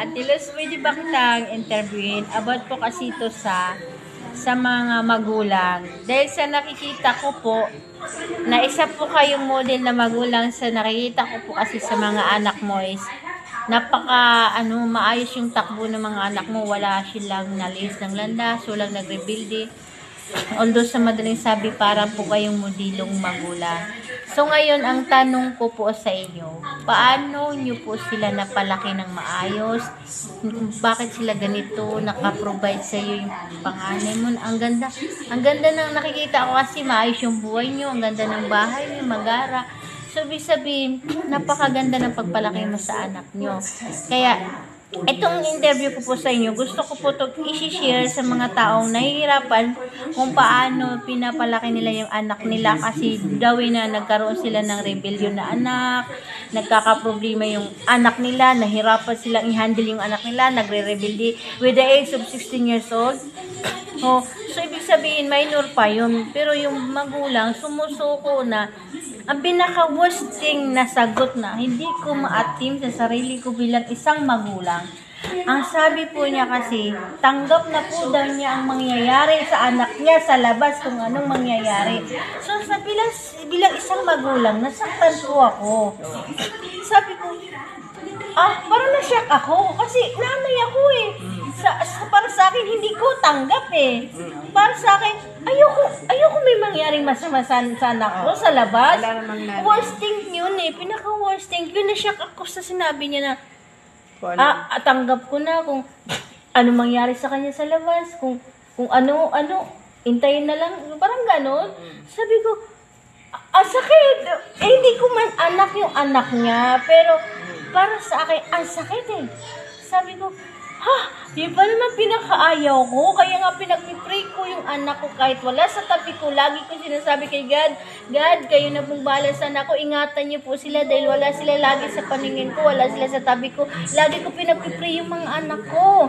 Ate Luz, pwede ba kitang interviewin about po kasi ito sa mga magulang? Dahil sa nakikita ko po, na isa po kayong model na magulang sa nakikita ko po kasi sa mga anak mo is maayos yung takbo ng mga anak mo. Wala silang nalis ng landas, walang nagrebuilde. Although sa madaling sabi, parang po kayong modilong magulang. So ngayon, ang tanong ko po sa inyo, paano nyo po sila napalaki ng maayos? Bakit sila ganito? Nakaprovide sa iyo yung panganay mo? Ang ganda ng nakikita ko kasi maayos yung buhay nyo, ang ganda ng bahay nyo, magara. So, ibig sabihin, napakaganda ng pagpalaki mo sa anak nyo. Kaya, itong interview ko po sa inyo, gusto ko po ito i-share sa mga taong nahihirapan kung paano pinapalaki nila yung anak nila kasi gawin na nagkaroon sila ng rebellion na anak, nagkakaproblema yung anak nila, nahirapan silang i-handle yung anak nila, nagre-rebelde with the age of 16 years old. So, ibig sabihin, minor pa yun. Pero yung magulang, sumusuko na. Ang pinaka-worst thing na sagot na hindi ko ma-attempt sa sarili ko bilang isang magulang. Ang sabi po niya kasi, tanggap na po daw niya ang mangyayari sa anak niya sa labas kung anong mangyayari. So, bilang isang magulang, nasaktan po ako. Sabi ko, parang na-shock ako kasi nanay ako eh. Para sa akin, hindi ko tanggap eh. Para sa akin, ayoko may mangyaring masama sa anak ko sa labas. Worst thing yun eh. Pinaka-worst thing yun. Na-shock ako sa sinabi niya na, tanggap ko na kung ano mangyari sa kanya sa labas. Kung ano, intayin na lang. Parang ganon. Sabi ko, sakit. Hindi ko man anak yung anak niya. Pero, para sa akin, ang sakit eh. Sabi ko, yun pa naman pinakaayaw ko. Kaya nga pinag-pray ko yung anak ko kahit wala sa tabi ko. Lagi ko sinasabi kay God, kayo na pong bahala sa anak ko. Ingatan niyo po sila dahil wala sila lagi sa paningin ko. Wala sila sa tabi ko. Lagi ko pinag-pray yung mga anak ko.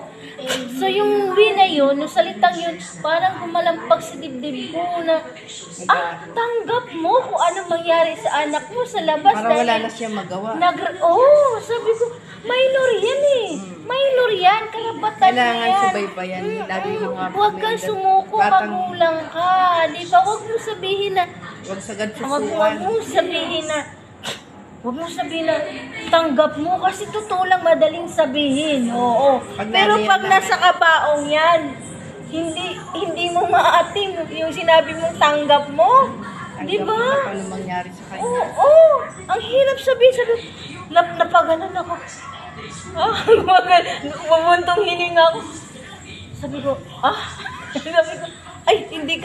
So yung na yun, yung salitang yun, parang kumalampag sa dibdib ko na, tanggap mo kung ano mangyari sa anak mo sa labas. Para wala na siya magawa. Sabi ko, minor yan eh. Minor yan, karapatan niya yan. Kailangan subaybayan. Huwag kang sumuko, magulang ka. Di ba? Huwag mong sabihin na, Huwag sagad huwag susuan. mong sabihin na, tanggap mo kasi totoo lang madaling sabihin. Oo. Pero pag nasa kabaong yan, hindi mo maatim yung sinabi mong tanggap mo. Di ba? Ano mangyari sa kanya? Oo. Ang hirap sabihin. Napaganon ako. Mabuntong hininga ako. Sabi ko, hindi ko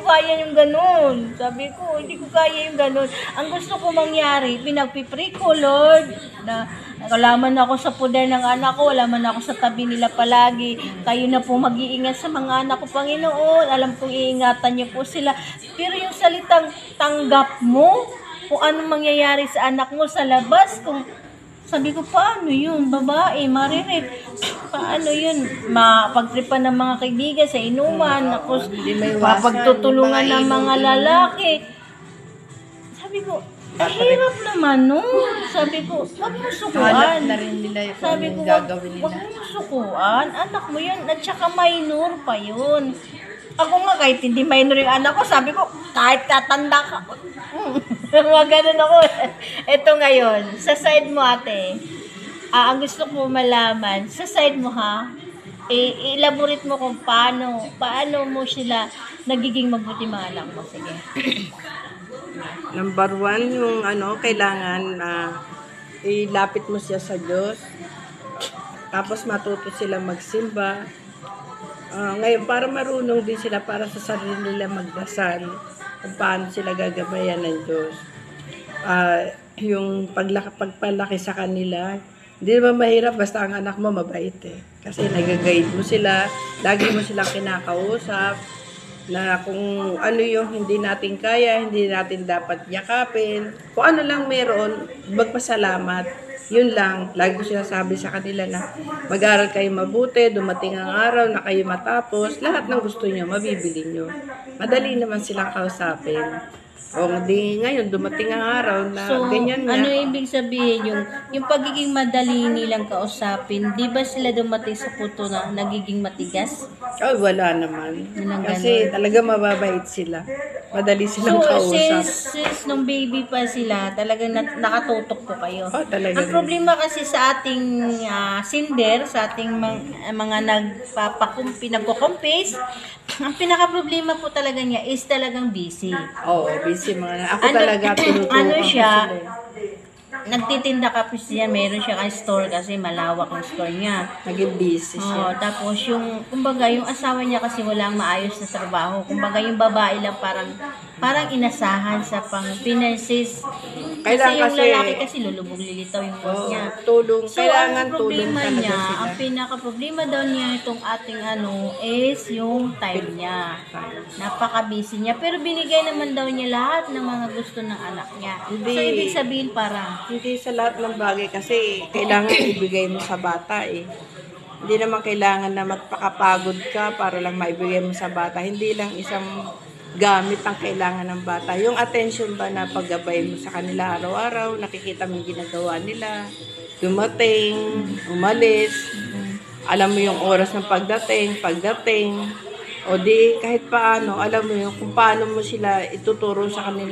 kaya yung ganun. Sabi ko, hindi ko kaya yung ganun. Ang gusto ko mangyari, pinagpipray ko, Lord, na wala ako sa poder ng anak ko, wala ako sa tabi nila palagi. Kayo na po mag-iingat sa mga anak ko, Panginoon. Alam kong iingatan niyo po sila. Pero yung salitang tanggap mo, kung anong mangyayari sa anak mo sa labas, sabi ko, paano yun? Babae, maririp. Paano yun? Mapagtripan ng mga kaibigan sa inuman. Tapos, mapagtutulungan ng mga lalaki. Sabi ko, hirap naman, no? Sabi ko, wag mo sukuan. Na rin nila yung Sabi ko, gagawin nila. wag mo sukuan. Anak mo yun. At saka minor pa yun. Ako nga, kahit hindi minor yung anak ko, sabi ko, kahit tatanda ka. Ganun ako. Ito ngayon, sa side mo ate, ang gusto ko malaman, sa side mo elaborate mo kung paano mo sila nagiging mabuti mga anak mo. Sige. Number 1, yung kailangan ilapit mo siya sa Diyos. Tapos matuto sila magsimba. Ngayon, para marunong din sila para sa sarili nila magdasal, kung paano sila gagabayan ng Diyos. Yung pagpalaki sa kanila, hindi naman mahirap basta ang anak mo mabait eh. Kasi nag-guide mo sila, lagi mo silang kinakausap, na kung ano yung hindi natin kaya, hindi natin dapat yakapin. Kung ano lang meron, magpasalamat. Yun lang, lagi ko sinasabi sa kanila na mag-aral kayo mabuti, dumating ang araw na kayo matapos, lahat ng gusto nyo, mabibili nyo. Madali naman silang kausapin. O di ngayon, dumating ang araw na So, ganyan nga. ano ibig sabihin yung pagiging madali nilang kausapin, di ba sila dumating sa punto na nagiging matigas? Ay, wala naman. Yun ang Kasi talaga mababait sila. Madali silang So, kausap. since nung baby pa sila, talagang nakatutok po kayo. Oh, talaga. Ang problema kasi sa ating sinder, sa ating mga nagko-compete, ang pinaka-problema po talaga niya is talagang busy. Oo, busy mga. Ako talaga tinutukan ano ko siya, sila eh. nagtitinda ka po siya, meron siya kang store kasi malawak ang store niya. Naging busy siya. Oh, tapos kumbaga, yung asawa niya kasi walang maayos na trabaho. Kumbaga, yung babae lang parang inasahan sa pang finances. Kasi yung lalaki kasi lulubog lilitaw yung boss niya. Tulong. So, Kailangan ang tulong problema talaga niya, sila. ang pinaka-problema daw niya itong ating is yung time niya. Napaka-busy niya. Pero binigay naman daw niya lahat ng mga gusto ng anak niya. Hindi. So, ibig sabihin parang, Hindi sa lahat ng bagay kasi kailangan ibigay mo sa bata eh. Hindi naman kailangan na magpakapagod ka para lang maibigay mo sa bata. Hindi lang isang gamit ang kailangan ng bata. Yung attention ba na paggabay mo sa kanila araw-araw, nakikita mo yung ginagawa nila, dumating, umalis, alam mo yung oras ng pagdating, o di kahit paano, alam mo yung kung paano mo sila ituturo sa kanila